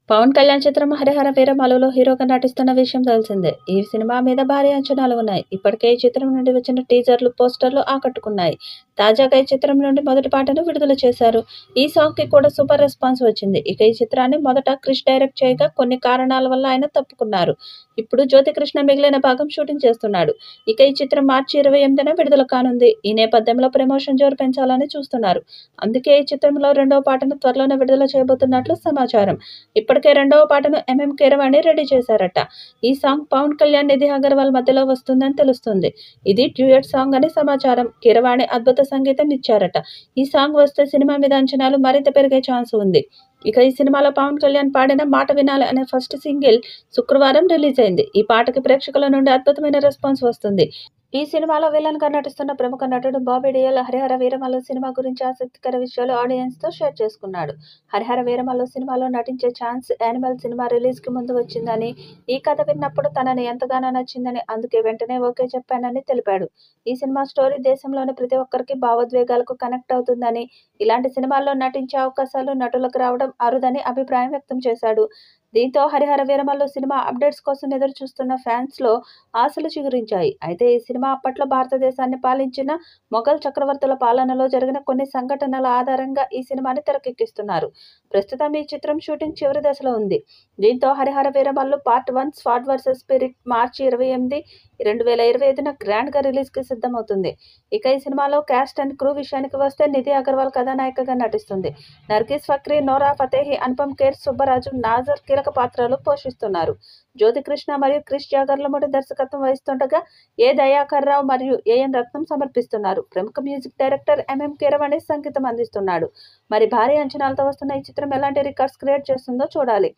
పవన్ కళ్యాణ్ చిత్రం 'హరిహర వీరమలు'లో హీరోగా నటిస్తున్న విషయం తెలిసిందే. ఈ సినిమా మీద భారీ అంచనాలు ఉన్నాయి. ఇప్పటికే ఈ చిత్రం నుండి వచ్చిన టీజర్లు, పోస్టర్లు ఆకట్టుకున్నాయి. తాజాగా ఈ చిత్రం నుండి మొదటి పాటను విడుదల చేశారు. ఈ సాంగ్‌కి కూడా సూపర్ రెస్పాన్స్ వచ్చింది. ఇక ఈ చిత్రాన్ని మొదట క్రిష్ డైరెక్ట్ చేయగా కొన్ని కారణాల వల్ల ఆయన తప్పుకున్నారు. ఇప్పుడు జ్యోతికృష్ణ మిగిలిన భాగం షూటింగ్ చేస్తున్నాడు. ఇక ఈ చిత్రం మార్చి 28న విడుదల కానుంది. ఈ నేపథ్యంలో ప్రమోషన్ జోరు పెంచాలని చూస్తున్నారు. అందుకే ఈ చిత్రంలో రెండవ పాటను త్వరలోనే విడుదల చేయబోతున్నట్లు సమాచారం. ఇప్పటికే రెండవ పాటను ఎంఎం కీరవాణి రెడీ చేశారట. ఈ సాంగ్ పవన్ కళ్యాణ్, నిధి అగర్వాల్ మధ్యలో వస్తుందని తెలుస్తుంది. ఇది డ్యూయట్ సాంగ్ అని సమాచారం. కీరవాణి అద్భుత సంగీతం ఇచ్చారట. ఈ సాంగ్ వస్తే సినిమా మీద అంచనాలు మరింత పెరిగే ఛాన్స్ ఉంది. ఇక ఈ సినిమాలో పవన్ కళ్యాణ్ పాడిన మాట వినాలి అనే ఫస్ట్ సింగిల్ శుక్రవారం రిలీజ్ అయింది. ఈ పాటకి ప్రేక్షకుల నుండి అద్భుతమైన రెస్పాన్స్ వస్తుంది. ఈ సినిమాలో విలన్ గా నటిస్తున్న ప్రముఖ నటుడు బాబీ డియోల్ 'హరిహర వీరమల్లు' సినిమా గురించి ఆసక్తికర విషయాలు ఆడియన్స్ తో షేర్ చేసుకున్నాడు. 'హరిహర వీరమల్లు' సినిమాలో నటించే ఛాన్స్ యానిమల్ సినిమా రిలీజ్ కి ముందు వచ్చిందని, ఈ కథ విన్నప్పుడు తనని ఎంతగానో నచ్చిందని, అందుకే వెంటనే ఓకే చెప్పానని తెలిపాడు. ఈ సినిమా స్టోరీ దేశంలోని ప్రతి ఒక్కరికి భావోద్వేగాలకు కనెక్ట్ అవుతుందని, ఇలాంటి సినిమాల్లో నటించే అవకాశాలు నటులకు రావడం అరుదని అభిప్రాయం వ్యక్తం చేశాడు. దీంతో 'హరిహర వీరమల్లు' సినిమా అప్డేట్స్ కోసం ఎదురు చూస్తున్న ఫ్యాన్స్ లో ఆశలు చిగురించాయి. అయితే ఈ సినిమా అప్పట్లో భారతదేశాన్ని పాలించిన మొఘల్ చక్రవర్తుల పాలనలో జరిగిన కొన్ని సంఘటనల ఆధారంగా ఈ సినిమాని తెరకెక్కిస్తున్నారు. ప్రస్తుతం ఈ చిత్రం షూటింగ్ చివరి దశలో ఉంది. దీంతో 'Harihara Veeramallu part 1 sword versus spirit' March 28, 2025న గ్రాండ్ గా రిలీజ్ కి సిద్ధమవుతుంది. ఇక ఈ సినిమాలో క్యాస్ట్ అండ్ క్రూ విషయానికి వస్తే నిధి అగర్వాల్ కథానాయికగా నటిస్తుంది. నర్గీస్ ఫక్రీ, నోరా ఫతేహి, అనుపమ్ ఖేర్, సుబ్బరాజు, నాజర్ కీలక పాత్రలు పోషిస్తున్నారు. జ్యోతికృష్ణ మరియు క్రిష్ జాగర్లమూడి దర్శకత్వం వహిస్తుండగా ఏ దయాకర్ రావు మరియు ఏఎన్ రత్నం సమర్పిస్తున్నారు. ప్రముఖ మ్యూజిక్ డైరెక్టర్ ఎంఎం కీరవాణి సంగీతం అందిస్తున్నాడు. మరి భారీ అంచనాలతో వస్తున్న ఈ చిత్రం ఎలాంటి రికార్డ్స్ క్రియేట్ చేస్తుందో చూడాలి.